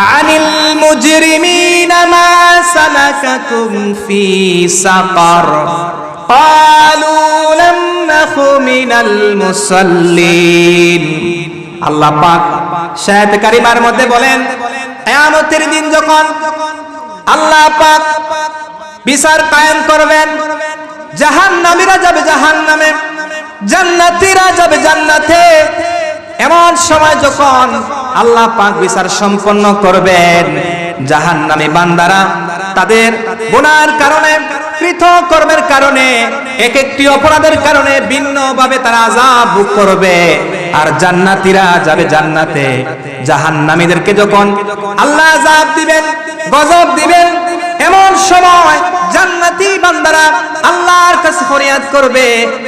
আনিল মুজরিমিনা মা সালাকাকুম ফি সাকার ক্বালু লাম নাকু মিনাল মুসাল্লিন। আল্লাহ পাক শায়াত কারিমার মধ্যে বলেন, কিয়ামতের দিন যখন আল্লাহ পাক বিচার কায়েম করবেন, জাহান্নামীরা যাবে জাহান্নামে, জান্নাতীরা যাবে জান্নাতে। এমন সময় যখন আল্লাহ পাক বিচার সম্পন্ন করবেন, জাহান্নামী বান্দারা তাদের গুনাহের কারণে, পৃথক কর্মের কারণে, এক একটি অপরাধের কারণে ভিন্নভাবে তারা আযাব ভোগ করবে। আর জান্নাতীরা যাবে জান্নাতে। জাহান্নামীদেরকে যখন আল্লাহ আযাব দিবেন, গজব দিবেন, এমন সময় জান্নাতি বান্দারা আল্লাহর কাছে ফরিয়াদ করবে,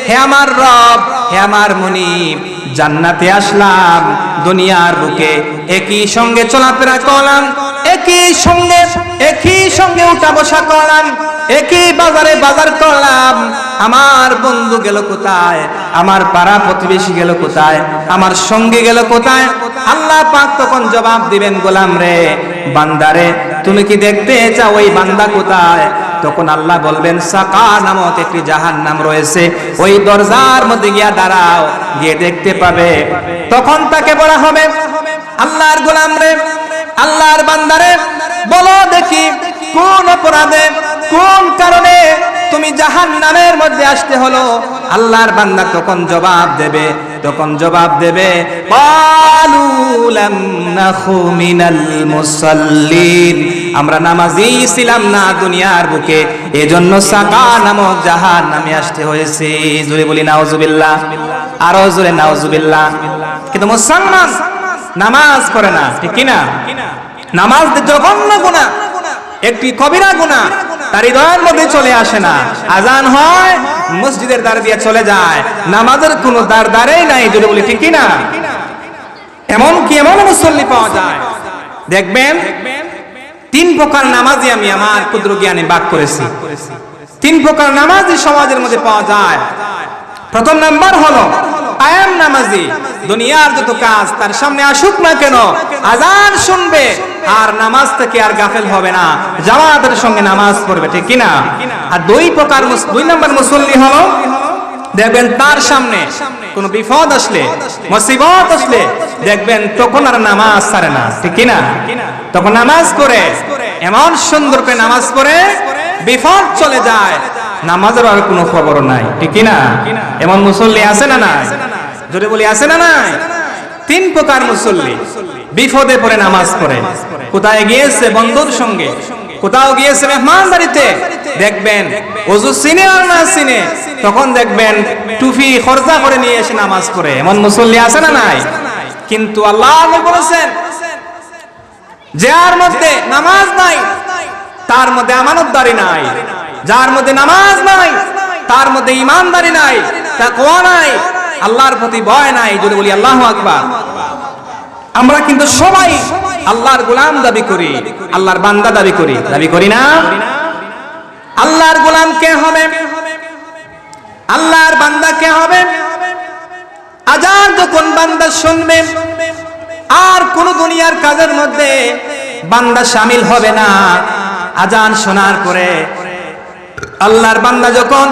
হে আমার রব, হে আমার মুনিব, জান্নাতে আসলাম, দুনিয়ার বুকে একই সঙ্গে চলাফেরা করলাম, একই সঙ্গে উঠা বসা করলাম, একই বাজারে বাজার করলাম, আমার বন্ধু গেল কোথায়, আমার পাড়া প্রতিবেশী গেল কোথায়, আমার সঙ্গী গেল কোথায়? আল্লাহ পাক তখন জবাব দিবেন, গোলাম রে, বান্দারে, তুমি কি দেখতে চাও ওই বান্দা কোথায়? তখন আল্লাহ বলবেন, সাকার নামক একটি জাহান্নাম রয়েছে, ওই দরজার মধ্যে গিয়া দাঁড়াও, গিয়ে দেখতে পাবে। তখন তাকে বলা হবে, আল্লাহর গোলাম রে, আল্লাহর বান্দারে, বলো দেখি কোন অপরাধে, কোন কারণে তুমি জাহান্নামের মধ্যে আসতে হলো? আল্লাহর বান্দা তখন জবাব দেবে, ক্বালু লাম নাকু মিনাল মুসাল্লিন, আমরা নামাজি ছিলাম না দুনিয়ার বুকে, এজন্য সাকার নামক জাহান্নামে আসতে হয়েছে। জোরে বলি নাউজুবিল্লাহ, আরো জোরে নাউজুবিল্লাহ। কিন্তু মুসলমান নামাজ পড়ে না, ঠিক কি না? নামাজ জঘন্য গুনাহ, একটি কবিরা গুনাহ, তার হৃদয়ের মধ্যে চলে আসে না। আজান হয়, মসজিদের দ্বার দিয়ে চলে যায়, নামাজের কোনো দ্বারেই নাই। যদি বলি ঠিক কি না? এমন মুসল্লি পাওয়া যায়, দেখবেন তিন প্রকার নামাজি আমি আমার ক্ষুদ্র জ্ঞানে ভাগ করেছি। তিন প্রকার নামাজি সমাজের মধ্যে পাওয়া যায়। প্রথম নাম্বার হলো কায়েম নামাজি, দুনিয়ার যত কাজ তার সামনে আসুক না কেন, আজান শুনবে আর নামাজ থেকে আর গাফেল হবে না, জামাতের সঙ্গে নামাজ পড়বে, ঠিক কিনা? আর দুই নাম্বার মুসল্লি হলো, দেখবেন তার সামনে কোন বিপদ আসলে, মুসিবত আসলে, দেখবেন তখন আর নামাজ ছাড়ে না, ঠিক কিনা? তখন নামাজ পড়ে, এমন সুন্দর করে নামাজ পড়ে, বিপদ চলে যায়, নামাজের আর কোনো খবর নাই, ঠিক কিনা? এমন মুসল্লি আছে না নাই? জোরে বলি আছে না নাই? তিন প্রকার মুসল্লি, বিপদে পড়ে নামাজ পড়ে, কোথায় গিয়েছে বন্ধুর সঙ্গে, কোথাও গিয়েছে মেহমানদারিতে, দেখবেন ওযু চিনে আর না চিনে, তখন দেখবেন টুপি খরচা করে নিয়ে এসে নামাজ পড়ে। এমন মুসল্লি আছে না নাই? কিন্তু আল্লাহ বলেছেন, যার মধ্যে নামাজ নাই তার মধ্যে আমানতদারি নাই, যার মধ্যে নামাজ নাই তার মধ্যে ঈমানদারি নাই, তাকওয়া নাই, আল্লাহর প্রতি ভয় নাই। যদি বলি আল্লাহু আকবার। আমরা কিন্তু সবাই আল্লাহর গোলাম দাবি করি, আল্লাহর বান্দা দাবি করি না? আল্লাহর গোলাম কে হবে? আল্লাহর বান্দা কে হবে? আজান যখন বান্দা শুনবে, আর কোন দুনিয়ার কাজের মধ্যে বান্দা শামিল হবে না। আজান শোনার পরে আল্লাহর বান্দা যখন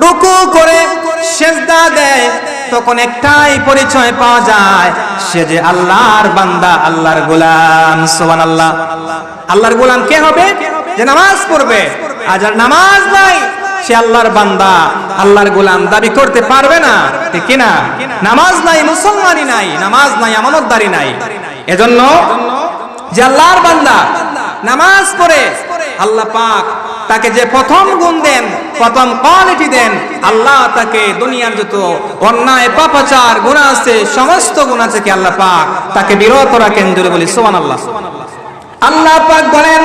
রুকু করে সিজদা দেয়, তখন একটাই পরিচয় পাওয়া যায়, সে যে আল্লাহর বান্দা, আল্লাহর গোলাম। সুবহানাল্লাহ। আল্লাহর গোলাম কে হবে? যে নামাজ পড়বে। আর যার নামাজ নাই সে আল্লাহর বান্দা, আল্লাহর গোলাম দাবি করতে পারবে না, ঠিক কি না? নামাজ নাই, মুসলমানই নাই, নামাজ নাই, আমানতদারি নাই। এজন্য যে আল্লাহর বান্দা নামাজ পড়ে, আল্লাহ পাক তাকে যে প্রথম গুণ দেন, প্রথম কোয়ালিটি দেন, আল্লাহ তাকে দুনিয়ার যত অন্যায় পাপাচার গুনাহ আছে, সমস্ত গুনাহ থেকে আল্লাহ পাক তাকে বিরত রাখেন। জোরে বলি সুবহানাল্লাহ। আল্লাহ পাক বলেন,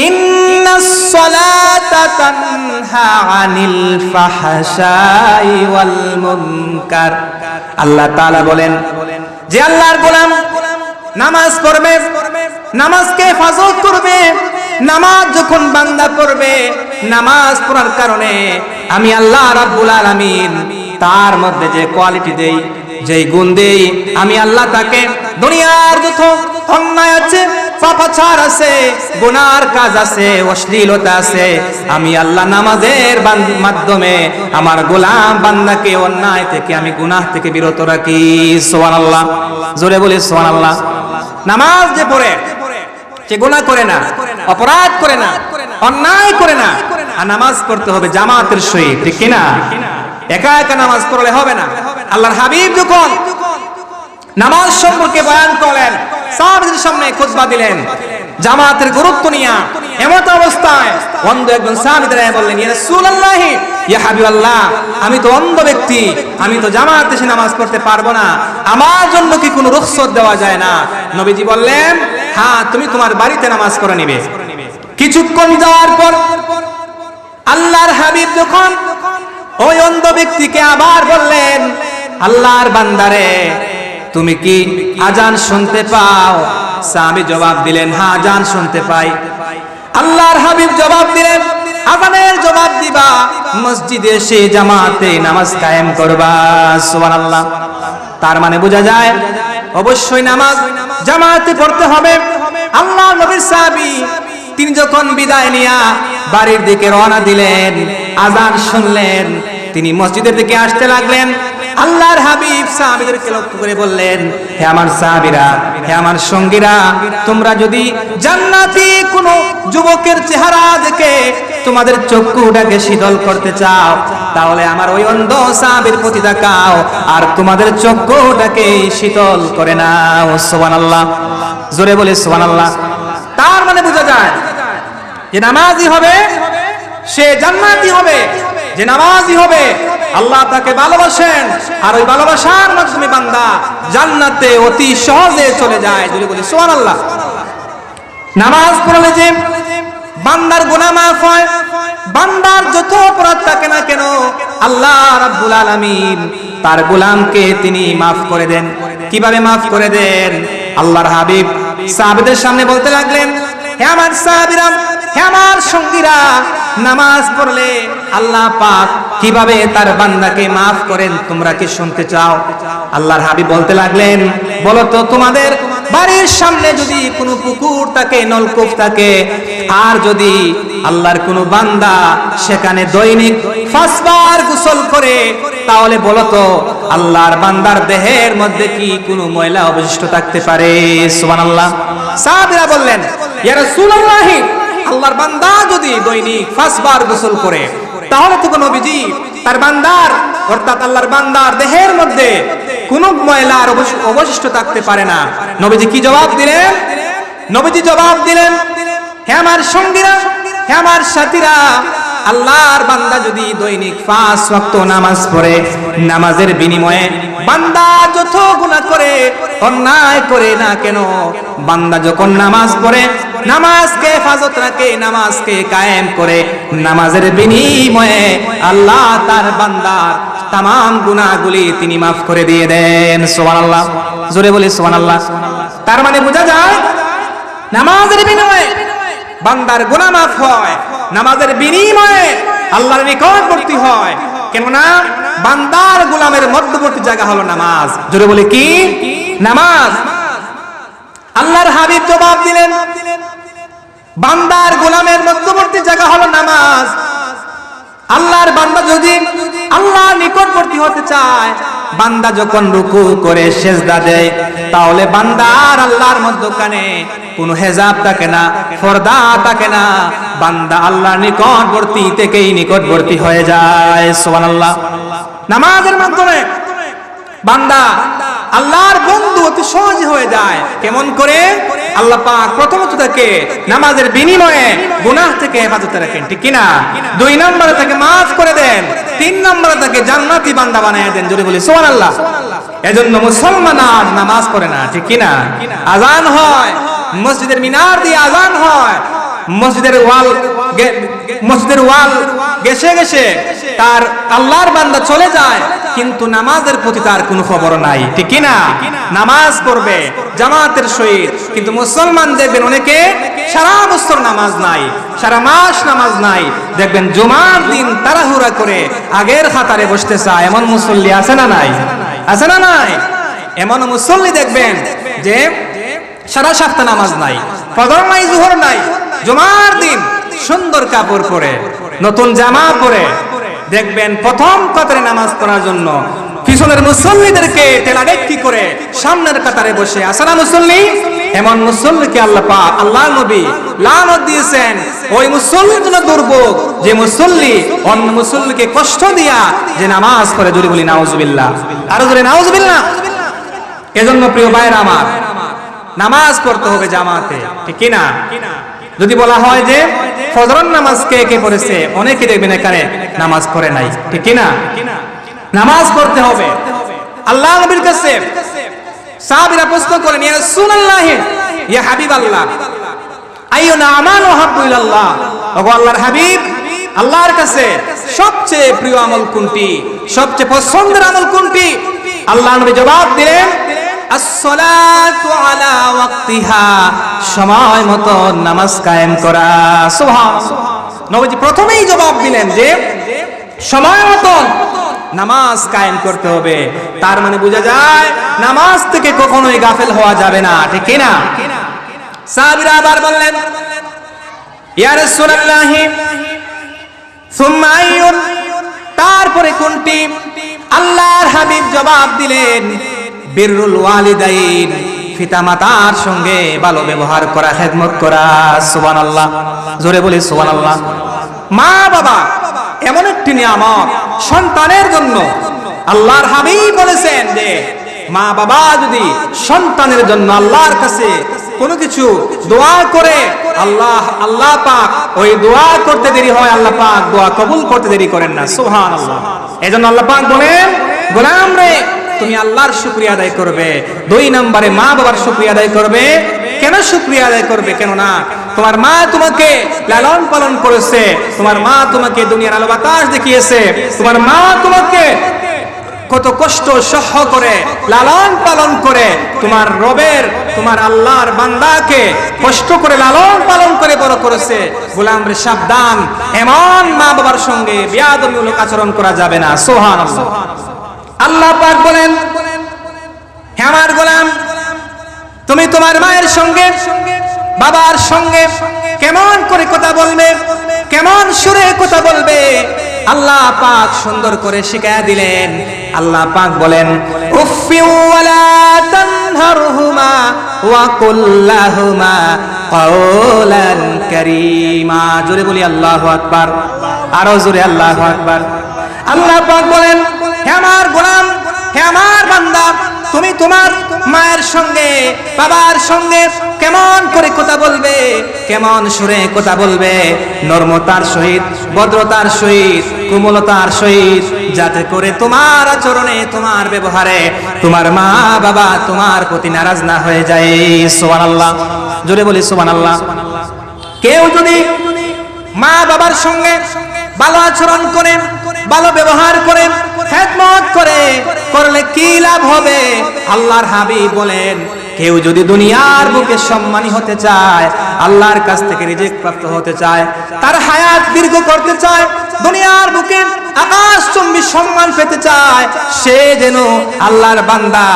ইন্নাস সালাতা তানহা আনিল ফাহশাই ওয়াল মুনকার। আল্লাহ তাআলা বলেন যে আল্লাহর গোলাম নামাজ পড়বে, নামাজকে হেফাজত করবে। নামাজ যখন বান্দা পড়বে, নামাজ পড়ার কারণে আমি আল্লাহ রাব্বুল আলামিন তার মধ্যে যে কোয়ালিটি দেই, যেই গুণ দেই, আমি আল্লাহ তাকে দুনিয়ার যত অন্যায় আছে, পাপাচার আছে, গুনার কাজ আছে, অশ্লীলতা আছে, আমি আল্লাহ নামাজের মাধ্যমে আমার গোলাম বান্দাকে অন্যায় থেকে, আমি গুনাহ থেকে বিরত রাখি। সুবহানাল্লাহ, জোরে বলি সুবহানাল্লাহ। নামাজ যে পড়ে সে গুনাহ করে না, অপরাধ করে না, অন্যায় করে না। আর নামাজ পড়তে হবে জামাতের সহিত, ঠিক কিনা? একা একা নামাজ পড়লে হবে না। আল্লাহর হাবিব যখন নামাজ সম্পর্কে বয়ান করলেন, সাহাবীদের সামনে খুতবা দিলেন জামাতের গুরুত্ব নিয়ে, এমত অবস্থায় অন্ধ একজন সাহাবী দাঁড়িয়ে বললেন, ইয়া রাসূলুল্লাহ, ইয়া হাবিবাল্লাহ, আমি তো অন্ধ ব্যক্তি, আমি তো জামাতে এসে নামাজ পড়তে পারবো না, আমার জন্য কি কোনো রুখসত দেওয়া যায় না? নবীজি বললেন, হ্যাঁ, তুমি তোমার বাড়িতে নামাজ পড়ে নিবে। কিছুক্ষণ যাওয়ার পর আল্লাহর হাবিব যখন ওই অন্ধ ব্যক্তিকে আবার বললেন, আল্লাহর বান্দারে, তুমি কি আজান শুনতে পাও? সাহাবী জবাব দিলেন, হ্যাঁ, আজান শুনতে পাই। আল্লাহর হাবিব জবাব দিলেন, আজানের জবাব দিবা, মসজিদে এসে জামাতে নামাজ কায়েম করবা। সুবহানাল্লাহ। তার মানে বোঝা যায় অবশ্যই নামাজ জামাতে পড়তে হবে। আল্লাহর নবীর সাহাবী তিনি যখন বিদায় নিয়া বাড়ির দিকে রওনা দিলেন, আজান শুনলেন, তিনি মসজিদের দিকে আসতে লাগলেন। আল্লাহর হাবিব সাহাবীদেরকে লক্ষ্য করে বললেন, হে আমার সাহাবীরা, হে আমার সঙ্গীরা, তোমরা যদি জান্নাতি কোনো যুবকের চেহারা দেখে তোমাদের চক্ষুটাকে শীতল করতে চাও, তাহলে আমার ওই অন্ধ সাহাবীর প্রতি তাকাও আর তোমাদের চক্ষুটাকে শীতল করে নাও। সুবহানাল্লাহ, জোরে বলে সুবহানাল্লাহ। তার মানে বোঝা যায় যে নামাজি হবে সে জান্নাতি হবে, যে নামাজি হবে আল্লাহ তাকে ভালোবাসেন, আর ওই ভালোবাসার মাধ্যমে বান্দা জান্নাতে অতি সহজে চলে যায়। যদি বলি সুবহানাল্লাহ। নামাজ পড়লে যে বান্দার গুনাহ মাফ হয়, বান্দার যত অপরাধ থাকে না কেন আল্লাহ রাব্বুল আলামিন তার গোলামকে তিনি মাফ করে দেন। কিভাবে মাফ করে দেন? আল্লাহর হাবিব সাহাবীদের সামনে বলতে লাগলেন, হে আমার সাহাবীরা, হে আমার সঙ্গীরা, নামাজ পড়লে আল্লাহ পাক কিভাবে তার বান্দাকে মাফ করেন তোমরা কি শুনতে চাও? আল্লাহর হাবিব বলতে লাগলেন, বলো তো, তোমাদের বাড়ির সামনে যদি কোনো পুকুর থাকে, নলকূপ থাকে, আর যদি আল্লাহর কোনো বান্দা সেখানে দৈনিক 5 বার গোসল করে, তাহলে বলো তো আল্লাহর বান্দার দেহের মধ্যে কি কোনো ময়লা অবশিষ্ট থাকতে পারে? সুবহানাল্লাহ। সাহাবীরা বললেন, ইয়া রাসূলুল্লাহ, আল্লাহর বান্দা যদি দৈনিক 5 বার গোসল করে, তাহলে তো নবীজি তার বান্দার, অর্থাৎ আল্লাহর বান্দার দেহের মধ্যে কোনো ময়লার অবশিষ্ট থাকতে পারে না। নবীজি কি জবাব দিলেন? নবীজি জবাব দিলেন, হে আমার সঙ্গীরা, হে আমার সাথীরা, আল্লাহর বান্দা যদি দৈনিক 5 ওয়াক্ত নামাজ পড়ে, নামাজের বিনিময়ে বান্দা যত গুনাহ করে, অন্যায় করে না কেন, বান্দা যখন নামাজ পড়ে, নামাজকে হেফাজত রাখে, নামাজকে কায়েম করে, নামাজের বিনিময়ে আল্লাহ তার বান্দার তামাম গুনাহগুলি তিনি মাফ করে দিয়ে দেন। সুবহানাল্লাহ, জোরে বলি সুবহানাল্লাহ। তার মানে বোঝা যায় নামাজের বিনিময়ে বান্দার গুনাহ মাফ হয়, নামাজের বিনিময়ে আল্লাহর নিকটবর্তী হয়। কেননা বান্দার গোলামের মধ্যবর্তী জায়গা হলো নামাজ। জোরে বলি কি? নামাজ। আল্লাহর হাবিব জবাব দিলেন, বান্দার গোলামের মধ্যবর্তী জায়গা হলো নামাজ। আল্লাহর বান্দা যদি আল্লাহর নিকটবর্তী হতে চায়, বান্দা যখন রুকু করে সেজদা দেয়, তাহলে বান্দার আল্লাহর মধ্যখানে কোনো হেজাব থাকে না, পর্দা থাকে না, বান্দা আল্লাহর নিকটবর্তী থেকেই নিকটবর্তী হয়ে যায়। সুবহানাল্লাহ। নামাজের মাধ্যমে বান্দা আল্লাহর বন্ধু অতি সহজে হয়ে যায়। কেমন করে? আল্লাহ পাক প্রথমত তাকে নামাজের বিনিময়ে গুনাহ থেকে হেফাজতে রাখেন, ঠিক কিনা? 2 নম্বরে তাকে মাফ করে দেন, 3 নম্বরে তাকে জান্নাতি বান্দা বানায় দেন। জোরে বলি সুবহানাল্লাহ। এজন্য মুসলমান আর নামাজ পড়ে না, ঠিক কিনা? আজান হয়, মসজিদের মিনার দিয়ে আজান হয়, মসজিদের ওয়াল গেছে গেছে তার আল্লাহর বান্দা চলে যায়, কিন্তু নামাজের প্রতি তার কোনো খবর নাই, ঠিক কিনা? নামাজ পড়বে জামাতের সহিত, কিন্তু মুসলমান দেখবেন অনেকে সারা বছর নামাজ নাই, সারা মাস নামাজ নাই, দেখবেন জুমার দিন তাড়াহুড়া করে আগের কাতারে বসতে চায়। এমন মুসল্লি আছে না নাই? আছে না নাই? এমন মুসল্লি দেখবেন যে সারা সপ্তাহ নামাজ নাই, ফজর নাই, জোহর নাই, জুমার দিন সুন্দর কাপড় পরে, নতুন জামা পরে দেখবেন প্রথম কাতারে নামাজ পড়ার জন্য পিছনের মুসল্লিদেরকে টেলাডেক্কি করে সামনের কাতারে বসে আসসালাম মুসল্লি, এমন মুসল্লিকে আল্লাহ পাক আল্লাহ নবী লানত দিয়েছেন। ওই মুসল্লির জন্য দুর্ভোগ যে মুসল্লি অন্য মুসল্লিকে কষ্ট দিয়া যে নামাজ পড়ে। জোরে বলি নাউজুবিল্লাহ, আরো জোরে নাউজুবিল্লাহ। এজন্য প্রিয় ভাইরা আমার, নামাজ পড়তে হবে জামাতে, ঠিক কি না? যদি বলা হয় যে ফজরের নামাজ কে কে পড়েছে, অনেকে দেখবেন এখানে নামাজ পড়ে নাই, ঠিক কি না? নামাজ পড়তে হবে। আল্লাহ নবীর কাছে সাহাবীরা প্রশ্ন করেন, ইয়া রাসূলুল্লাহ, ইয়া হাবিবাল্লাহ, আইয়ুনা আমালু হাব্বু ইলাল্লাহ, ওগো আল্লাহর হাবিব, আল্লাহর কাছে সবচেয়ে প্রিয় আমল কোনটি, সবচেয়ে পছন্দের আমল কোনটি? আল্লাহ নবী জবাব দিলেন, as-salatu ala waqtiha, সময় মতো নামাজ কায়েম করা। সুবহানাল্লাহ। নবীজি প্রথমেই জবাব দিলেন যে সময় মতো নামাজ কায়েম করতে হবে। তার মানে বোঝা যায় নামাজ থেকে কখনোই গাফেল হওয়া যাবে না, ঠিক কি না? সাহাবীরা আবার বললেন, ইয়া রাসূলুল্লাহ, সুম্মা আইয়ুন, তারপরে কোনটি? আল্লাহর হাবিব জবাব দিলেন, বিররুল ওয়ালিদাইন, পিতামাতার সঙ্গে ভালো ব্যবহার করা, খেদমত করা। সুবহানাল্লাহ, জোরে বলি সুবহানাল্লাহ। মা বাবা এমন একটি নিয়ামত সন্তানের জন্য। আল্লাহর হাবিব বলেছেন যে মা বাবা যদি সন্তানের জন্য আল্লাহর কাছে কোনো কিছু দোয়া করে, আল্লাহ পাক ওই দোয়া করতে দেরি হয়, আল্লাহ পাক দোয়া কবুল করতে দেরি করেন না। সুবহানাল্লাহ। এজন্য আল্লাহ পাক বলেন, গোলাম রে, তুমি আল্লাহর শুকরিয়া আদায় করবে। 2 নম্বরে মা বাবার শুকরিয়া আদায় করবে। কেন শুকরিয়া আদায় করবে? কেন না, তোমার মা তোমাকে লালন পালন করেছে, তোমার মা তোমাকে দুনিয়ার আলো বাতাস দেখিয়েছে, তোমার মা তোমাকে কত কষ্ট সহ্য করে লালন পালন করে তোমার রবের, তোমার আল্লাহর বান্দাকে কষ্ট করে লালন পালন করে বড় করেছে। গোলাম রে সাবধান, এমন মা বাবার সঙ্গে বেয়াদবিমূলক আচরণ করা যাবে না। সুবহানাল্লাহ। আল্লাহ পাক বলেন, হে আমার গোলাম, তুমি তোমার মায়ের সঙ্গে বাবার সঙ্গে কেমন করে কথা বলবে, কেমন সুরে কথা বলবে, আল্লাহ পাক সুন্দর করে শিখিয়ে দিলেন। আল্লাহ পাক বলেন, উফি ওয়ালা তানহারহুমা ওয়া কুল্লাহুমা কাওলান কারীমা। জোরে বলি আল্লাহু আকবার, আরো জোরে আল্লাহু আকবার। আল্লাহ পাক বলেন, হে আমার গোলাম, হে আমার বান্দা, তুমি তোমার মায়ের সঙ্গে বাবার সঙ্গে কেমন করে কথা বলবে, কেমন সুরে কথা বলবে, নরমতার সহিত, ভদ্রতার সহিত, কোমলতার সহিত, যাতে করে তোমার আচরণে, তোমার ব্যবহারে তোমার মা বাবা তোমার প্রতি নারাজ না হয়ে যায়। সুবহানাল্লাহ, জোরে বলি সুবহানাল্লাহ। কেউ যদি মা বাবার সঙ্গে ভালো আচরণ করে, ভালো ব্যবহার করে, খেদমত করে, করলে কি লাভ হবে? আল্লাহর হাবিব বলেন, কেউ যদি দুনিয়ার বুকে সম্মানী হতে চায়, আল্লাহর কাছ থেকে রিজিক প্রাপ্ত হতে চায়, তার হায়াত দীর্ঘ করতে চায়, দুনিয়ার বুকে আকাশচুম্বী সম্মান পেতে চায়, সে যেন আল্লাহর বান্দা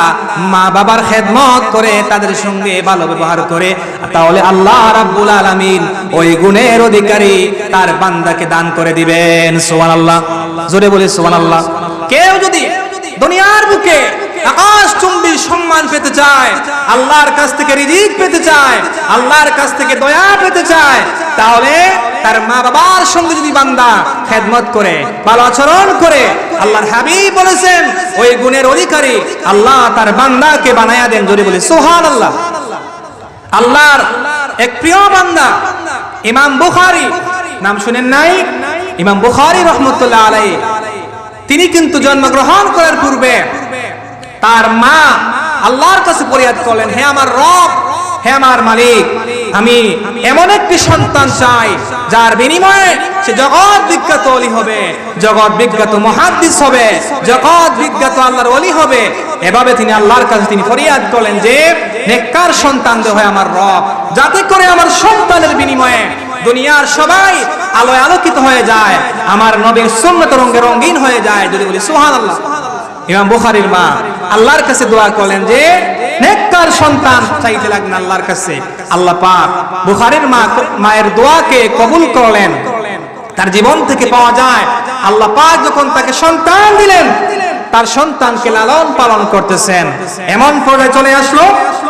মা বাবার খেদমত করে, তাদের সঙ্গে ভালো ব্যবহার করে, তাহলে আল্লাহ রাব্বুল আলামিন ওই গুণের অধিকারী তার বান্দাকে দান করে দিবেন। সুবহানাল্লাহ, জোরে বলি সুবহানাল্লাহ। কেউ যদি দুনিয়ার বুকে আকাশচুম্বী সম্মান পেতে চায়, আল্লাহর কাছ থেকে রিজিক পেতে চায়, আল্লাহর কাছ থেকে দয়া পেতে চায়, তাহলে তার মা বাবার সঙ্গে যদি বান্দা খেদমত করে, ভালো আচরণ করে, আল্লাহর হাবিব বলেছেন ওই গুণের অধিকারী আল্লাহ তার বান্দাকে বানায়া দেন। জোরে বলি সুবহানাল্লাহ। আল্লাহর এক প্রিয় বান্দা ইমাম বুখারী, নাম শুনেন নাই? ইমাম বুখারী রাহমাতুল্লাহ আলাইহি, তিনি কিন্তু জন্মগ্রহণ করার পূর্বে তার মা আল্লাহর কাছে ফরিয়াদ করলেন, হে আমার রব, হে আমার মালিক, আমি এমন একটি সন্তান চাই যার বিনিময়ে সে জগৎ বিখ্যাত ওলি হবে, জগৎ বিখ্যাত মুহাদ্দিস হবে, জগৎ বিখ্যাত আল্লাহর ওলি হবে। এভাবে তিনি আল্লাহর কাছে তিনি ফরিয়াদ করলেন যে নেককার সন্তান দে হয় আমার রব, যাতে করে আমার সন্তানের বিনিময়ে দুনিয়ার সবাই আলোয় আলোকিত হয়ে যায়, আমার নবীর সুন্নত রঙে রঙিন হয়ে যায়। যদি বলি সুবহানাল্লাহ। ইমাম বুখারীর মা আল্লাহর কাছে দোয়া করলেন যে নেককার সন্তান চাইতে লাগলেন আল্লাহর কাছে। আল্লাহ পাক বুখারীর মায়ের দোয়াকে কবুল করলেন। তার জীবন থেকে পাওয়া যায় আল্লাহ পাক যখন তাকে সন্তান দিলেন, তার সন্তানকে লালন পালন করতেছেন। এমন পর্যায়ে চলে আসলো,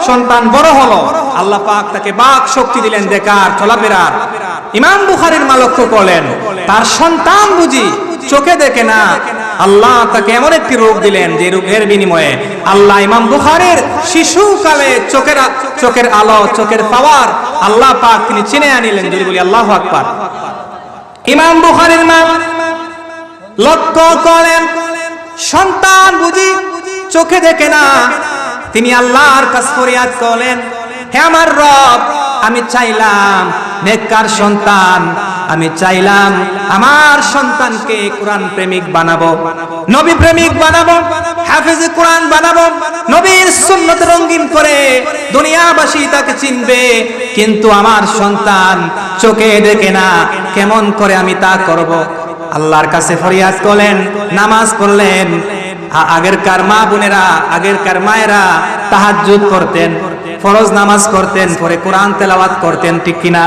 সন্তান বড় হলো, আল্লাহ পাক তাকে বাক শক্তি দিলেন দেখার চলাফেরার। ইমাম বুখারীর মা লক্ষ্য করলেন তার সন্তান বুঝি চোখে দেখে না, আল্লাহ তাকে এমন একটি রোগ দিলেন যে রোগের বিনিময়ে আল্লাহ ইমাম বুখারীর শিশুকালে চোখের আলো, চোখের পাওয়ার আল্লাহ পাক তিনি চিনে আনিলেন। যদি বলি আল্লাহু আকবার। ইমাম বুখারীর মা লক্ষ্য করেন সন্তান বুঝি চোখে দেখে না, তিনি আল্লাহর কাছে ফরিয়াদ করলেন, হে আমার রব, আমি চাইলাম নেককার সন্তান, আমি চাইলাম আমার সন্তানকে কোরআন প্রেমিক বানাবো, নবী প্রেমিক বানাবো, হাফেজে কোরআন বানাবো, নবীর সুন্নাত রঙিন করে দুনিয়াবাসী তাকে চিনবে। কিন্তু আমার সন্তান চোখে দেখে না, কেমন করে আমি তা করব? আল্লাহর কাছে ফরিয়াদ করলেন, নামাজ পড়লেন। আগেরকার মা বোনেরা, আগেরকার মায়েরা তাহাজ্জুদ করতেন, ফরজ নামাজ করতেন, পরে কোরআন তেলাওয়াত করতেন, ঠিক কিনা?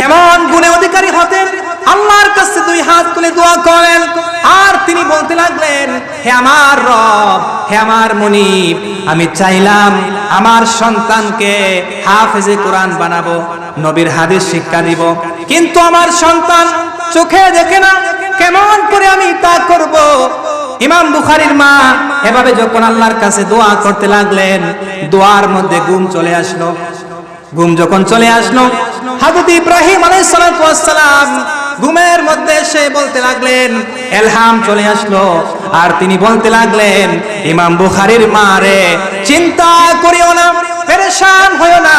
এমন গুণে অধিকারী হতেন, আল্লাহর কাছে দুই হাত তুলে দোয়া করেন। আর তিনি বলতে লাগলেন, হে আমার রব, হে আমার মুনিব, আমি চাইলাম আমার সন্তানকে হাফেজে কোরআন বানাবো, নবীর হাদিস শিক্ষা দিব, কিন্তু আমার সন্তান চোখে দেখে না, কেমন করে আমি তা করব? ইমাম বুখারীর মা এভাবে যখন আল্লাহর কাছে দোয়া করতে লাগলেন, দোয়ার মধ্যে ঘুম চলে আসলো। ঘুম যখন চলে আসলো, হযরত ইব্রাহিম আলাইহিস সালাতু ওয়াস সালাম ঘুমের মধ্যে সে বলতে লাগলেন, ইলহাম চলে আসলো। আর তিনি বলতে লাগলেন, ইমাম বুখারীর মা রে, চিন্তা করিও না, পেরেশান হইও না,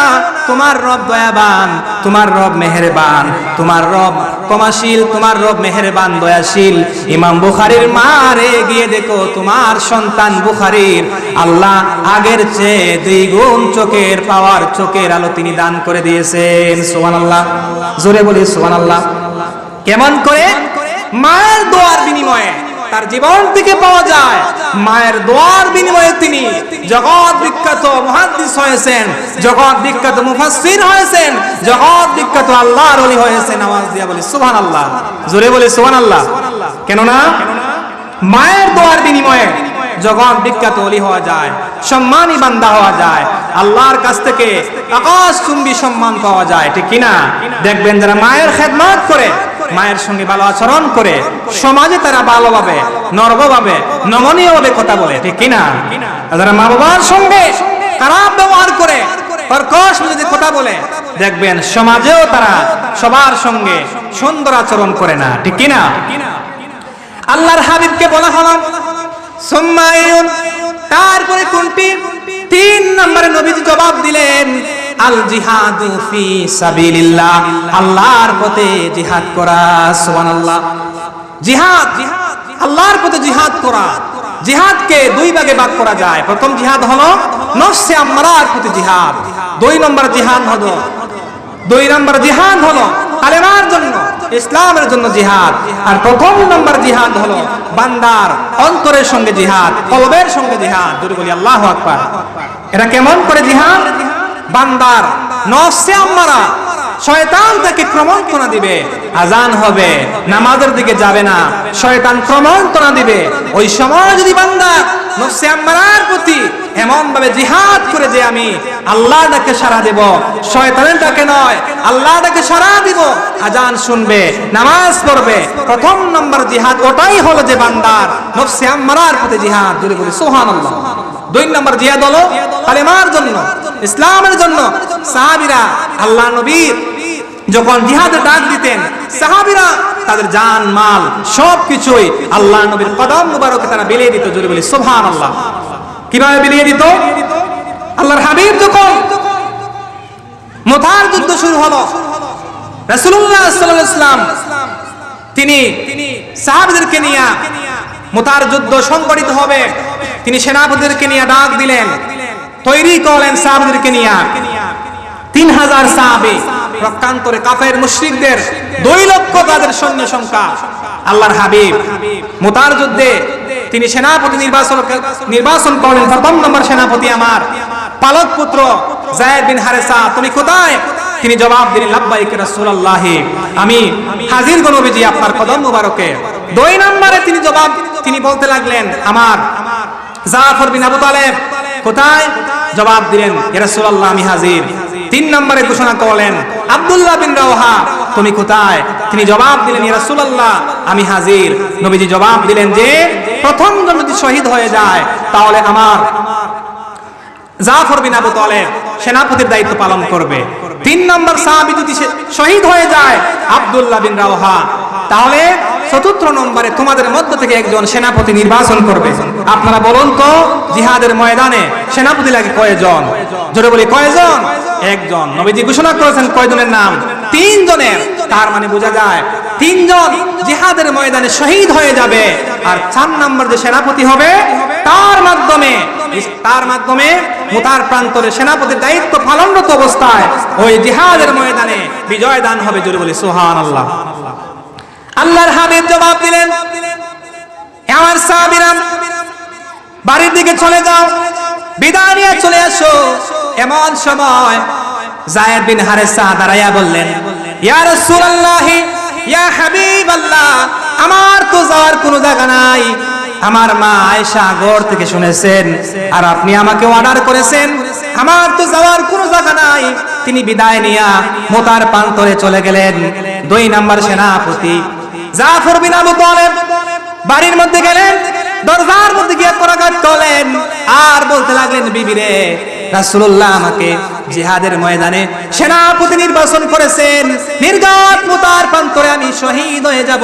তোমার রব দয়াবান, তোমার রব মেহেরবান, তোমার রব ক্ষমাশীল, তোমার রব মেহেরবান দয়াশীল। ইমাম বুখারীর মা রে, গিয়ে দেখো তোমার সন্তান বুখারীর আল্লাহ আগের চেয়ে দ্বিগুণ চোখের পাওয়ার, চোখের আলো তিনি দান করে দিয়েছেন। সুবহানাল্লাহ, জোরে বলি সুবহানাল্লাহ। কেমন করে? মায়ের দোয়ার বিনিময়ে তার জীবন থেকে পাওয়া যায়। মায়ের দোয়ার বিনিময়ে তিনি জগৎ বিখ্যাত মুহাদ্দিস হয়েছেন, জগৎ বিখ্যাত মুফাসসির হয়েছেন, জগৎ বিখ্যাত আল্লাহর ওলি হয়েছেন। আওয়াজ দিয়ে বলি সুবহানাল্লাহ, জোরে বলি সুবহানাল্লাহ। কেন না? মায়ের দোয়ার বিনিময়ে জগৎ বিখ্যাত ওলি হওয়া যায়, সম্মানী বান্দা হওয়া যায়, আল্লাহর কাছ থেকে আকাশচুম্বী সম্মান পাওয়া যায়, ঠিক কিনা? দেখবেন যারা মায়ের খেদমত করে, মায়ের সঙ্গে ভালো আচরণ করে, সমাজে তারা ভালোভাবে, নরমভাবে, নমনীয়ভাবে কথা বলে, ঠিক কিনা? যারা মা বাবার সঙ্গে খারাপ ব্যবহার করে, কর্কশ যদি কথা বলে, দেখবেন সমাজেও তারা সবার সঙ্গে সুন্দর আচরণ করে না, ঠিক কিনা? আল্লাহর হাবিবকে বলা হলো সুম্মায়ুন, তারপরে কোনটি? 3 নম্বরে নবীজি জবাব দিলেন, আল জিহাদু ফি সাবিলিল্লাহ, আল্লাহর পথে জিহাদ করা। সুবহানাল্লাহ। জিহাদ, আল্লাহর পথে জিহাদ করা। জিহাদকে 2 ভাগে ভাগ করা যায়। প্রথম জিহাদ হলো নফসে আম্মারার প্রতি জিহাদ। 2 নম্বর জিহাদ হলো কালেমার জন্য, ইসলামের জন্য জিহাদ। আর প্রথম নম্বর জিহাদ হলো বান্দার অন্তরের সঙ্গে জিহাদ, কলবের সঙ্গে জিহাদ। যদি বলি আল্লাহু আকবার। এটা কেমন করে জিহাদ? বান্দার নফসে আম্মারা, শয়তান তাকে ক্রমন্তনা দিবে, আজান হবে, নামাজের দিকে যাবে না, শয়তান ক্রমন্তনা দিবে। ওই সময় যদি বান্দা নফসে আম্মারার প্রতি এমন ভাবে জিহাদ করে যে আমি আল্লাহ ডাকে সাড়া দেব, শয়তানের ডাকে নয়, আল্লাহ ডাকে সাড়া দিব, আজান শুনবে, নামাজ পড়বে। প্রথম নম্বর জিহাদ ওটাই হলো যে বান্দার নফসে আম্মারার প্রতি জিহাদ। যদি বলি সুবহানাল্লাহ। 2 নম্বর জিহাদ হলো কালেমার জন্য, ইসলামের জন্য। সাহাবীরা আল্লাহ নবীর যখন জিহাদে ডাক দিতেন, সাহাবীরা তাদের জান মাল সবকিছুই আল্লাহ নবীর কদম মুবারকে তারা বিলিয়ে দিত। জোরে বলি সুবহানাল্লাহ। কিভাবে বিলিয়ে দিত? আল্লাহর হাবিব যখন মুতার যুদ্ধ শুরু হলো, রাসূলুল্লাহ সাল্লাল্লাহু আলাইহি ওয়াসাল্লাম তিনি সাহাবীদেরকে নিয়ে মুতার যুদ্ধ সংগঠিত হবে, তিনি সেনাপতিদেরকে নিয়ে ডাক দিলেন, তৈরি করলেন সাহাবীদেরকে নিয়ে। 3000 সাহাবী, প্রকান্তরে কাফের মুশরিকদের 2 লক্ষ তাদের সৈন্য সংখ্যা। আল্লাহর হাবিব মুতার যুদ্ধে তিনি সেনাপতি নির্বাচন করলেন। প্রথম নম্বর সেনাপতি আমার পালক পুত্র যায়েদ বিন হারেসা, তুমি কোথায়? তিনি জবাব দিলেন, লাব্বাইক রাসূলুল্লাহ, আমি হাজির গো নবীজি আপনার কদম মুবারকে। 2 নম্বরে তিনি বলতে লাগলেন, আমার জাফর বিন আবু তালেব কোথায়? জবাব দিলেন, ইয়া রাসূলুল্লাহ আমি হাজির। 3 নম্বরে ঘোষণা করলেন, আব্দুল্লাহ বিন রাওহা তুমি কোথায়? তিনি জবাব দিলেন, ইয়া রাসূলুল্লাহ আমি হাজির। নবীজি জবাব দিলেন যে প্রথম জন যদি শহীদ হয়ে যায় তাহলে আমার জাফর বিন আবু তালেব সেনাপতির দায়িত্ব পালন করবে। 3 নম্বর সাহাবী যদি শহীদ হয়ে যায় আব্দুল্লাহ বিন রাওহা, তাহলে 4র্থ নম্বরে তোমাদের মধ্য থেকে একজন সেনাপতি নির্বাচন করবে। আপনারা বলুন তো, জিহাদের ময়দানে সেনাপতি লাগে কয়জন? জোরে বলি কয়জন? একজন। নবীজি ঘোষণা করেছেন কয়জনের নাম? 3 জনের। তার মানে বোঝা যায় 3 জন জিহাদের ময়দানে শহীদ হয়ে যাবে, আর 4 নম্বর যে সেনাপতি হবে তার মাধ্যমে মুতার প্রান্তরে সেনাপতির দায়িত্ব পালনরত অবস্থায় ওই জিহাদের ময়দানে বিজয় দান হবে। জোরে বলি সুবহানাল্লাহ। আল্লাহর হাবিব জবাব দিলেন, আমার সাহাবীরা বাড়ির দিকে চলে যাও, বিদায় নিয়ে চলে আসো। এমন সময় যায়েদ বিন হারেসা দাঁড়াইয়া বললেন, ইয়া রাসূলুল্লাহ, ইয়া হাবিবাল্লাহ, আমার তো যাওয়ার কোনো জায়গা নাই। আমার মা আয়েশা গড় থেকে শুনেছেন, আর আপনি আমাকে অর্ডার করেছেন, আমার তো যাওয়ার কোনো জায়গা নাই। তিনি বিদায় নিয়ে মুতার প্রান্তরে চলে গেলেন। 2 নম্বর সেনাপতি জাফর বিন আবু তালেব বাড়ির মধ্যে গেলেন, দরজার মধ্যে গিয়ে করাঘাত করলেন আর বলতে লাগলেন, বিবি রে, রাসূলুল্লাহ আমাকে জিহাদের ময়দানে সেনাপতি নির্বাচন করেছেন, নির্ঘাত মুতার প্রান্তরে আমি শহীদ হয়ে যাব।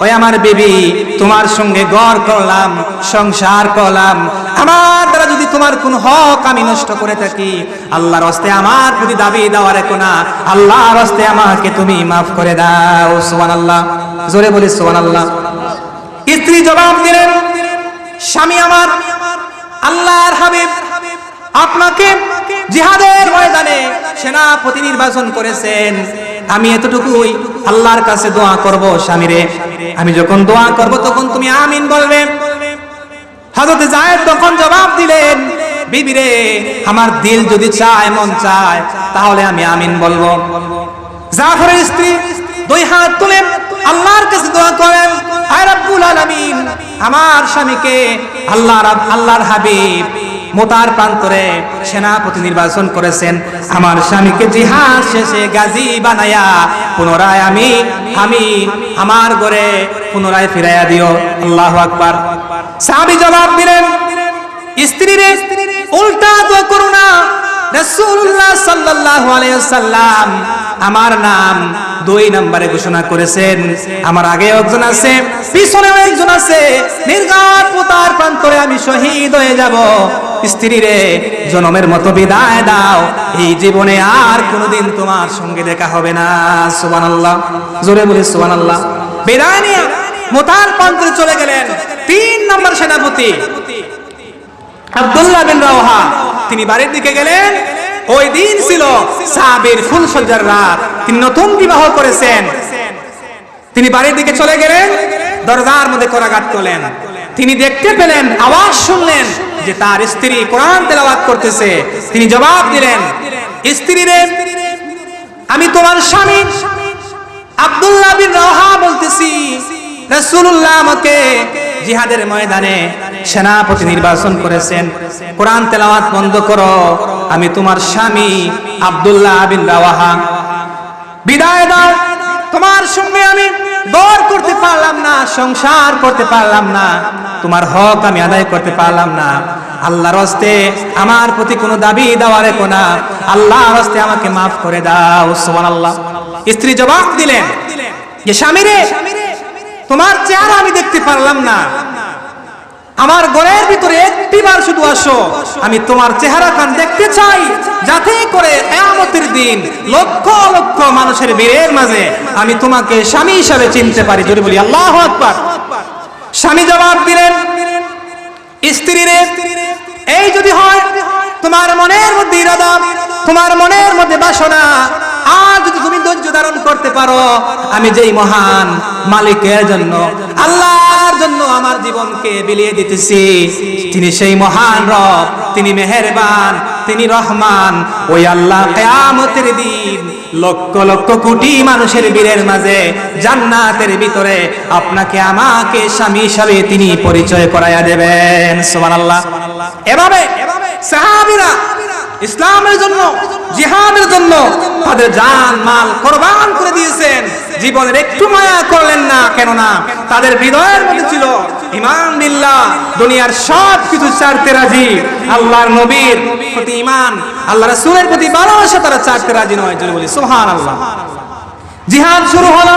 ওই আমার বিবি, তোমার সঙ্গে ঘর করলাম, সংসার করলাম, আমার দ্বারা যদি তোমার কোন হক আমি নষ্ট করে থাকি, আল্লাহর হস্তে আমার প্রতি দাবি দেওয়া রেখো না, আল্লাহর হস্তে আমাকে তুমি মাফ করে দাও। সুবহানাল্লাহ, জোরে বলি সুবহানাল্লাহ। স্ত্রী জবাব দিলেন, স্বামী আমার, আল্লাহর হাবিব আপনাকে জিহাদের ময়দানে সেনাপতি নির্বাচন করেছেন, আমি এতটুকুই আল্লাহর কাছে দোয়া করব, স্বামীরে আমি যখন দোয়া করব তখন তুমি আমিন বলবে। হযরত যায়েদ তখন জবাব দিলেন, বিবি রে, আমার দিল যদি চায়, মন চায়, তাহলে আমি আমিন বলবো। জাফরের স্ত্রী 2 হাত তুলে আল্লাহর কাছে দোয়া করেন, আয় রব্বুল আলামিন, আমার স্বামীকে আল্লাহর হাবিব মুতার প্রান্তরে সেনাপতি নির্বাচন করেছেন, আমার স্বামীকে জিহাদ শেষে গাজী বানায়া পুনরায় আমি আমার ঘরে পুনরায় ফিরাইয়া দিও। আল্লাহু আকবার। সাহাবী জবাব দিলেন, স্ত্রীরে উল্টা তো করো না, রাসূলুল্লাহ সাল্লাল্লাহু আলাইহি ওয়াসাল্লাম আমার নাম 2 নম্বরে ঘোষণা করেছেন, আমার আগে একজন আছে, পিছনেও একজন আছে, নির্ঘাত মুতার প্রান্তরে আমি শহীদ হয়ে যাব। স্ত্রীরে জনমের মতো বিদায় দাও, এই জীবনে আর কোনোদিন তোমার সঙ্গে দেখা হবে না। সুবহানাল্লাহ, জোরে বলি সুবহানাল্লাহ। বিদায় নিয়ে মুতার প্রান্তরে চলে গেলেন 3 নম্বর সেনাপতি আব্দুল্লাহ বিন রাওহা, তিনি বাড়ির দিকে গেলেন। ওই দিন ছিল সাবির ফুলসজ্জার রাত, তিনি নতুন বিবাহ করেছেন। তিনি বাড়ির দিকে চলে গেলেন, দরজার মধ্যে করাঘাত করলেন। তিনি দেখতে পেলেন, আওয়াজ শুনলেন যে তার স্ত্রী কোরআন তেলাওয়াত করতেছে। তিনি জবাব দিলেন, স্ত্রী রে, আমি তোমার স্বামী আব্দুল্লাহ বিন রাওহা বলতেছি, রাসূলুল্লাহ আমাকে জিহাদের ময়দানে সেনাপতি নির্বাচন করেছেন, কোরআন তেলাওয়াত বন্ধ করো, আমি তোমার স্বামী আব্দুল্লাহ বিন রাওহা, বিদায় দাও। তোমার সঙ্গে আমি ঘর করতে পারলাম না, সংসার করতে পারলাম না, তোমার হক আমি আদায় করতে পারলাম না, আল্লাহর হস্তে আমার প্রতি কোনো দাবি দেওয়া রেখো না, আল্লাহর হস্তে আমাকে মাফ করে দাও। সুবহানাল্লাহ। স্ত্রী জবাব দিলেন যে, স্বামী রে, তোমার চেহারা আমি দেখতে পারলাম না, আমার ঘরের ভিতরে একটিবার শুধু আসো, আমি তোমার চেহারা খান দেখতে চাই, যাতে করে কিয়ামতের দিন লক্ষ লক্ষ মানুষের ভিড়ের মাঝে আমি তোমাকে স্বামী হিসাবে চিনতে পারি। জোরে বলি আল্লাহু আকবার। স্বামী জবাব দিলেন, স্ত্রী রে, এই যদি হয় তোমার মনের মধ্যে ইরাদা, তোমার মনের মধ্যে বাসনা, আর যদি তুমি ধৈর্য ধারণ করতে পারো, আমি যেই মহান মালিকের জন্য, আল্লাহর জন্য আমার জীবনকে বিলিয়ে দিতেছি, তিনি সেই মহান রব, তিনি মেহেরবান, তিনি রহমান। ওই আল্লাহ কিয়ামতের দিন লক্ষ লক্ষ কোটি মানুষের বীরের মাঝে জান্নাতের ভিতরে আপনাকে আমাকে স্বামী হিসাবে তিনি পরিচয় করাইয়া দেবেন। সুবহানাল্লাহ। এভাবে সাহাবীরা ইসলামের জন্য, জিহাদের জন্য তাদের জান মাল কুরবান করে দিয়েছেন। জীবনের একটু মায়া করলেন না, কেননা তাদের হৃদয়ের মধ্যে ছিল ঈমান বিল্লাহ, দুনিয়ার সব কিছু ছাড়তে রাজি, আল্লাহর নবীর প্রতি ঈমান, আল্লাহ রাসূলের প্রতি ভালোবাসা তারা ছাড়তে রাজি নয়। যদি বলি সুবহানাল্লাহ। জিহাদ শুরু হলো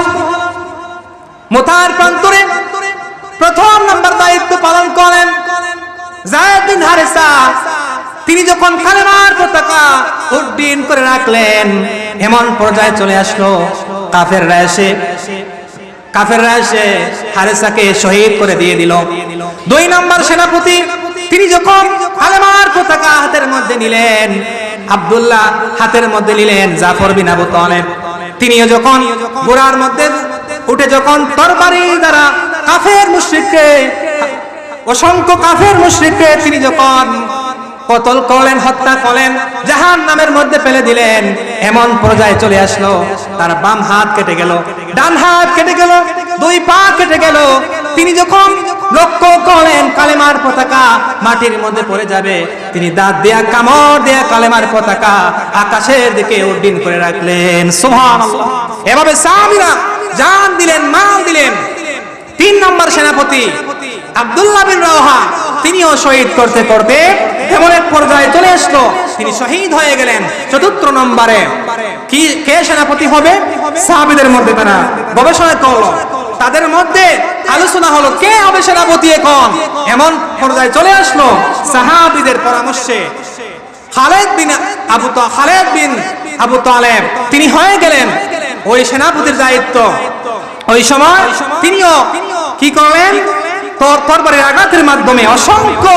মুতার প্রান্তরে। প্রথম নাম্বার দায়িত্ব পালন করেন যায়েদ বিন হারেসা। তিনি যখন কালেমার পতাকা উড্ডীন করে রাখলেন, এমন পর্যায়ে চলে আসলো কাফেররা এসে হারেসাকে শহীদ করে দিয়ে দিল। 2 নম্বর সেনাপতি, তিনি যখন কালেমার পতাকা হাতের মধ্যে নিলেন, আব্দুল্লাহ হাতের মধ্যে নিলেন জাফর বিন আবু তালেব, তিনিও যখন ঘোড়ার মধ্যে উঠে যখন তরবারি দ্বারা কাফের মুশরিককে, অসংখ্য কাফের মুশরিককে তিনি যখন কতল করলেন, হত্যা করলেন, জাহান্নামের মধ্যে ফেলে দিলেন, এমন পর্যায়ে চলে আসলো তার বাম হাত কেটে গেল, ডান হাত কেটে গেল, 2 পা কেটে গেল। তিনি যখন লক্ষ্য করলেন কালেমার পতাকা মাটির মধ্যে পড়ে যাবে, তিনি দাঁত দেয়া কামড় দেয়া কালেমার পতাকা আকাশের দিকে উড্ডীন করে রাখলেন। সুবহানাল্লাহ। এভাবে সাহাবীরা জান দিলেন, মাল দিলেন। 3 নম্বর সেনাপতি আব্দুল্লাহ বিন রাওহা, তিনিও শহীদ করতে করতে এমন এক পর্যায়ে চলে আসলো তিনি শহীদ হয়ে গেলেন। 4 নম্বরে কে সেনাপতি হবে? সাহাবীদের মধ্যে তারা গবেষণা করলো, তাদের মধ্যে আলোচনা হলো কে হবে সেনাপতি এখন। এমন পর্যায়ে চলে আসলো সাহাবীদের পরামর্শে খালিদ বিন আবু তালেব তিনি হয়ে গেলেন ওই সেনাপতির দায়িত্ব। ওই সময় তিনিও কি করলেন? তরবারির আঘাতের মাধ্যমে অসংখ্য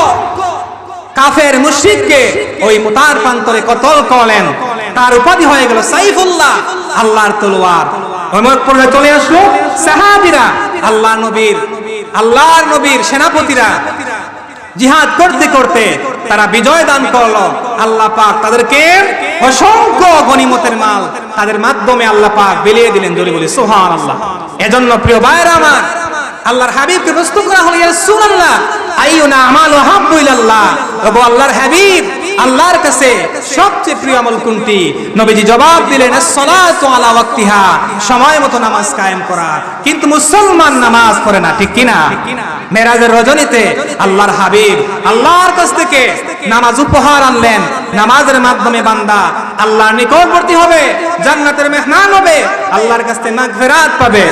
কাফের মুশরিককে ওই মুতার প্রান্তরে কতল করলেন। তার উপাধি হয়ে গেল সাইফুল্লাহ, আল্লাহর তলোয়ার। ওই পর্যায়ে চলে আসলো সাহাবীরা, আল্লাহর নবীর সেনাপতিরা জিহাদ করতে করতে তারা বিজয় দান করলো। আল্লাহ পাক তাদেরকে অসংখ্য গনিমতের মাল তাদের মাধ্যমে আল্লাহ পাক বিলিয়ে দিলেন। জোরে বলি সুবহানাল্লাহ। এজন্য প্রিয় ভাইরা আমার, আল্লাহর হাবিবকে প্রশ্ন করা হলো, ইয়া রাসূলুল্লাহ আইয়ুনা আমালু হাব্বু ইলাল্লাহ, ওগো আল্লাহর হাবিব, আল্লাহর কাছে সবচেয়ে প্রিয় আমল কোনটি? নবীজি জবাব দিলেন, as-সালাতু আলা ওয়াক্তিহা, সময় মতো নামাজ কায়েম করা। কিন্তু মুসলমান নামাজ পড়ে না, ঠিক কিনা? মেরাজের রজনীতে আল্লাহর হাবিব আল্লাহর কাছ থেকে নামাজ উপহার আনলেন। নামাজের মাধ্যমে বান্দা আল্লাহর নিকটবর্তী হবে, জান্নাতের মেহমান হবে, আল্লাহর কাছ থেকে মাগফিরাত পাবে,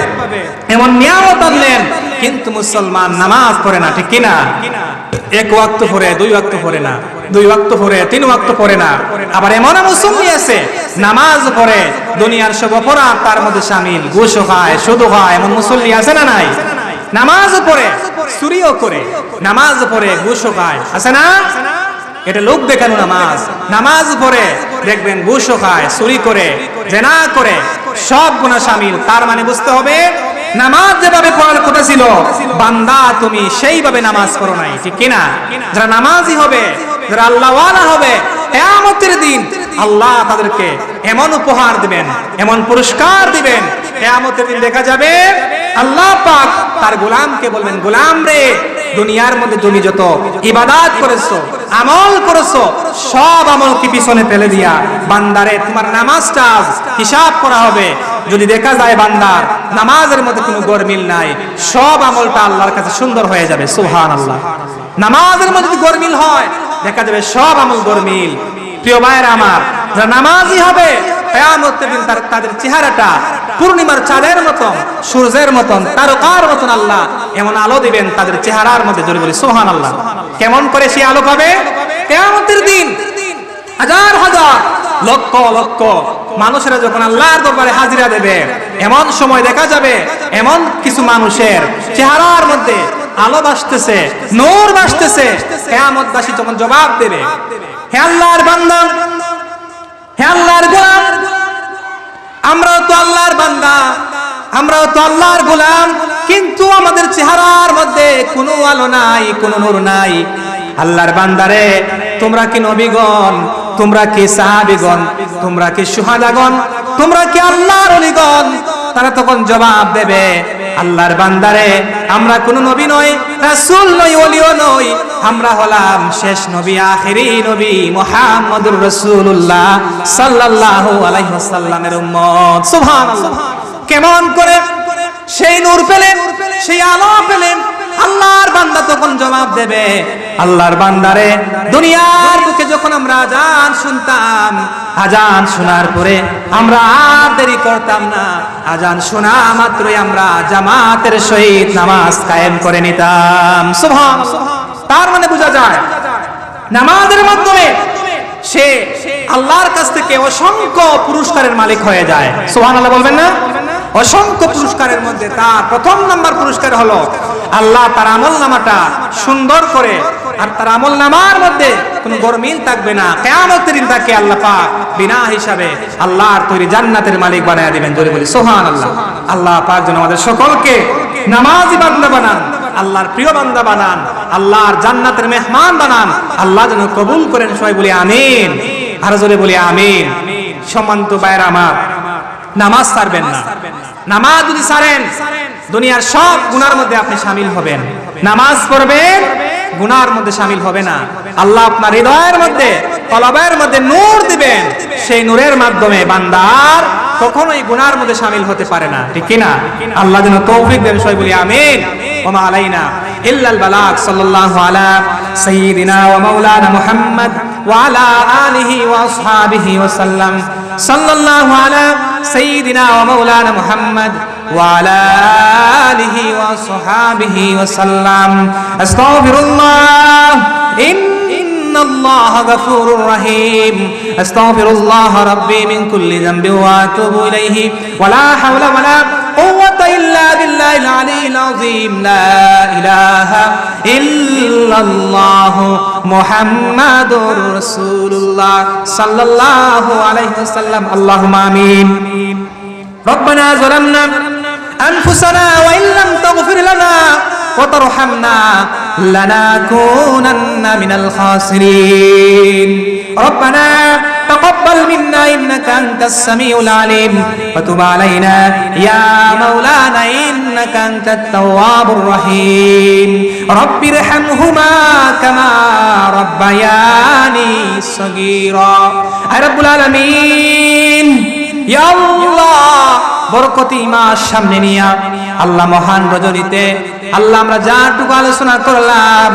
এমন নিয়ামত আনলেন। কিন্তু মুসলমান নামাজ পড়ে না, ঠিক কিনা? 1 ওয়াক্ত পড়ে, 2 ওয়াক্ত পড়ে না, 2 ওয়াক্ত পড়ে, 3 ওয়াক্ত পড়ে না। আবার এমন মুসল্লি আছে নামাজ পড়ে দুনিয়ার সব অপরাধ তার মধ্যে শামিল, ঘুষও খায়, সুদও খায়, এমন মুসল্লি আছে না নাই? নামাজ পড়ে, চুরিও করে, নামাজ পড়ে, ঘুষও খায়, আছে না? এটা লোক দেখানো নামাজ। নামাজ পড়ে দেখবেন ঘুষও খায়, চুরি করে, জিনা করে, সব গুনাহ শামিল। তার মানে বুঝতে হবে নামাজ যেভাবে পড়ার কথা ছিল বান্দা তুমি সেইভাবে নামাজ পড়ো নাই, ঠিক কিনা? যারা নামাজি হবে, যারা আল্লাহওয়ালা হবে, কিয়ামতের দিন আল্লাহ তাদেরকে এমন উপহার দিবেন, এমন পুরস্কার দিবেন, কিয়ামতের দিন দেখা যাবে আল্লাহ পাক তার গোলামকে বলবেন, গোলাম রে, দুনিয়ার মধ্যে তুমি যত ইবাদত করেছো, আমল করেছো, সব আমল কি পিছনে ফেলে দিয়া বান্দারে তোমার নামাজটা হিসাব করা হবে। যদি দেখা যায় বান্দার নামাজের মধ্যে কোনো গরমিল নাই, সব আমলটা আল্লাহর কাছে সুন্দর হয়ে যাবে। সুবহানাল্লাহ। নামাজের মধ্যে যদি গরমিল হয় দেখা যাবে সব আমল গরমিল। প্রিয় ভাইরা আমার, যারা নামাজি হবে কিয়ামতের দিন তাদের চেহারাটা পূর্ণিমার চাঁদের মতন, সূর্যের মতন, তারকার মতন আল্লাহ এমন আলো দিবেন তাদের চেহারার মধ্যে। জোরে বলি সুবহানাল্লাহ। কেমন করে সেই আলো পাবে? কিয়ামতের দিন হাজার হাজার লক্ষ লক্ষ মানুষেরা যখন আল্লাহর দরবারে হাজিরা দেবে, এমন সময় দেখা যাবে এমন কিছু মানুষের চেহারার মধ্যে আলো ভাসতেছে, নূর ভাসতেছে। কিয়ামতবাসী যখন জবাব দেবে, হে আল্লাহর বান্দা, হে আল্লাহর গোলাম, আমরাও তো আল্লাহর বান্দা, আমরাও তো আল্লাহর গোলাম, কিন্তু আমাদের চেহারার মধ্যে কোনো আলো নাই, কোনো নূর নাই। আল্লাহর বান্দারে, তোমরা কি নবীগণ তোমরা কি সাহাবীগণ, তোমরা কি শুহাদাগণ, তোমরা কি আল্লাহর ওলিগণ? তারা তখন জবাব দেবে, আল্লাহর বান্দারে, আমরা কোন নবী নই, রাসূল নই, ওলিও নই, আমরা হলাম শেষ নবী, আখেরি নবী মুহাম্মদুর রাসূলুল্লাহ সাল্লাল্লাহু আলাইহি ওয়াসাল্লামের উম্মত। সুবহানাল্লাহ। কেমন করে সেই নূর পেলেন, সেই আলো পেলেন? আল্লাহর বান্দা তখন জবাব দেবে, আল্লাহর বান্দারে, দুনিয়ার বুকে যখন আমরা আজান শুনতাম, আজান শোনার পরে আমরা আর দেরি করতাম না, আজান শোনা মাত্রই আমরা জামাতের সহিত নামাজ কায়েম করে নিতাম। সুবহানাল্লাহ। তার মানে বোঝা যায় নামাজের মাধ্যমে সে আল্লাহর কাছ থেকে অসংখ্য পুরস্কারের মালিক হয়ে যায়। সুবহানাল্লাহ বলবেন না? অসংখ্য পুরস্কারের মধ্যে তার প্রথম নাম্বার পুরস্কার হলো আল্লাহ তার আমলনামাটা সুন্দর করে, আর তার আমলনামার মধ্যে কোনো গরমিল থাকবে না। কিয়ামতের দিন তাকে আল্লাহ পাক বিনা হিসাবে আল্লাহর তৈরি জান্নাতের মালিক বানায়া দিবেন। জোরে বলি সুবহানাল্লাহ। আল্লাহ পাক যেন আমাদের সকলকে নামাজি বান্দা বানান, আল্লাহর প্রিয় বান্দা বানান, আল্লাহর জান্নাতের মেহমান বানান। আল্লাহ যেন কবুল করেন। সবাই বলি আমিন। আর জোরে বলি আমিন। সম্মানিত ভাইরা আমার, নামাজ ছাড়বেন না। নামাজ যদি ছাড়েন, দুনিয়ার সব গুনার মধ্যে আপনি শামিল হবেন। নামাজ পড়বেন, গুনার মধ্যে শামিল হবে না। আল্লাহ আপনার হৃদয়ের মধ্যে, কলবের মধ্যে নূর দিবেন, সেই নূরের মাধ্যমে বান্দার কখনোই গুনার মধ্যে শামিল হতে পারে না। ঠিক কি না? আল্লাহ যেন তৌফিক দেন। সবাই বলি আমিন। ওয়া মা আলাইনা ইল্লাল বালাগ। সাল্লাল্লাহু আলা সাইয়্যিদিনা ওয়া মাওলানা মুহাম্মদ ওয়া আলা আলিহি ওয়া আসহাবিহি ওয়া সাল্লাম। সাল্লাল্লাহু আলা সাইয়্যিদিনা ওয়া মাওলানা মুহাম্মদ ওয়া আলা আলিহি ওয়া আসহাবিহি ওয়া সাল্লাম। আস্তাগফিরুল্লাহ, ইন্নাল্লাহা গফুরুর রহিম। আস্তাগফিরুল্লাহ রাব্বি মিন কুল্লি যামবিন ওয়া আতুবু ইলাইহি ওয়া লা হাওলা ওয়া লা কুওয়াতা ইল্লা বিল্লাহিল আলিয়্যিল আযীম। লা ইলাহা ইল্লাল্লাহ মুহাম্মাদুর রাসূলুল্লাহ সাল্লাল্লাহু আলাইহি ওয়াসাল্লাম। আল্লাহুম্মা আমিন। রব্বানা যালামনা আনফুসানা ওয়া ইল্লাম তাগফির লানা ওয়া তারহামনা লানাকুনান্না মিনাল খাসিরিন। রব্বানা তাকাব্বাল মিন্না ইন্নাকা আনতাস সামিউল আলিম ওয়া তুব আলাইনা ইয়া মাওলানা ইন্নাকা আনতাত তাওয়াবুর রহিম। রব্বিরহামহুমা কামা রাব্বায়ানি সগীরা। আয় রব্বুল আলামিন, ইয়া আল্লাহ, বরকতি মাস সামনে নিয়া আল্লাহ মহান রজনীতে আল্লাহ আমরা যাটুকু আলোচনা করলাম,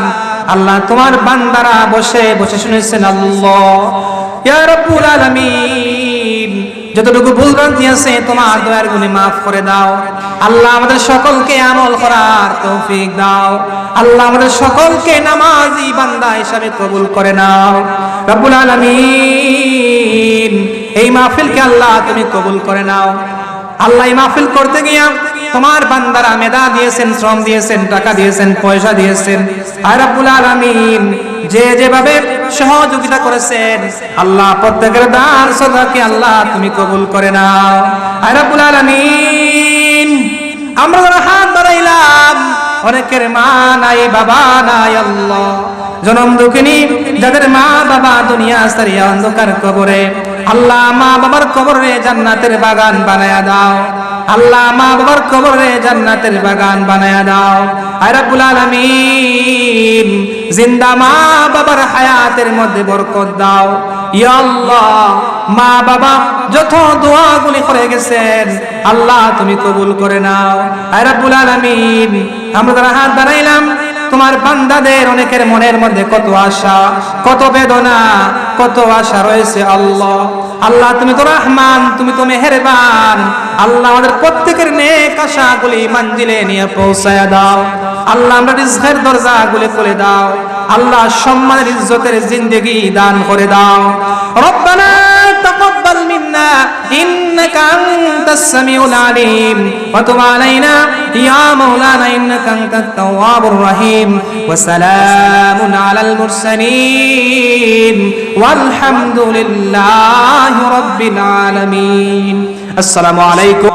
আল্লাহ তোমার বান্দারা বসে বসে শুনেছেন। আল্লাহ ইয়া রাব্বুল আলামিন, যতটুকু ভুল ভ্রান্তি আছে তোমার দয়ার গুণে মাফ করে দাও। আল্লাহ আমাদের সকলকে আমল করার তৌফিক দাও। আল্লাহ আমাদের সকলকে নামাজি বান্দা হিসাবে কবুল করে নাও। রাব্বুল আলামিন, এই মাহফিলকে আল্লাহ তুমি কবুল করে নাও। আল্লাহ এই মাহফিল করতে গিয়া তোমার বান্দারা মেধা দিয়েছেন, শ্রম দিয়েছেন, টাকা দিয়েছেন, পয়সা দিয়েছেন। আর রাব্বুল আলামিন যে যেভাবে সহযোগিতা করেছেন, আল্লাহ প্রত্যেকের দান সদকাকে আল্লাহ তুমি কবুল করে নাও। আর রাব্বুল আলামিন, আমরা যারা হাত বাড়াইলাম, অনেকের মা নাই, বাবা নাই, আল্লাহ জনম দুঃখিনী যাদের মা বাবা দুনিয়া ছাড়িয়া অন্ধকার কবরে, আল্লাহ মা বাবার কবরে জান্নাতের বাগান বানায়া দাও। আল্লাহ মা বাবার কবরে জান্নাতের বাগান বানায়া দাও। আয় রাব্বুল আলামিন, জিন্দা মা বাবার হায়াতের মধ্যে বরকত দাও। ইয়া আল্লাহ, মা বাবা যত দোয়াগুলি করে গেছেন আল্লাহ তুমি কবুল করে নাও। আয় রাব্বুল আলামিন, আমরা যারা হাত বাড়াইলাম, তোমার বান্দাদের অনেকের মনের মধ্যে কত আশা, কত বেদনা, কত আশা রয়েছে। আল্লাহ আল্লাহ তুমি তো রহমান, তুমি তো মেহেরবান। আল্লাহ আমাদের প্রত্যেকের নেক আশাগুলি মঞ্জিলে নিয়ে পৌঁছায়া দাও। আল্লাহ আমরা রিজকের দরজাগুলি খুলে দাও। আল্লাহ সম্মানের ইজ্জতের জিন্দেগি দান করে দাও। রব্বানা তাকাব্বাল মিন্না ইন্নাকা আনতাস সামিউল আলিম ওয়া তুব আলাইনা ইয়া মাওলানা ইন্নাকা আনতাত তাওয়াবুর রহিম। ওয়া সালামুন আলাল মুরসালিন ওয়ালহামদুলিল্লাহি রাব্বিল আলামিন। আসসালামু আলাইকুম।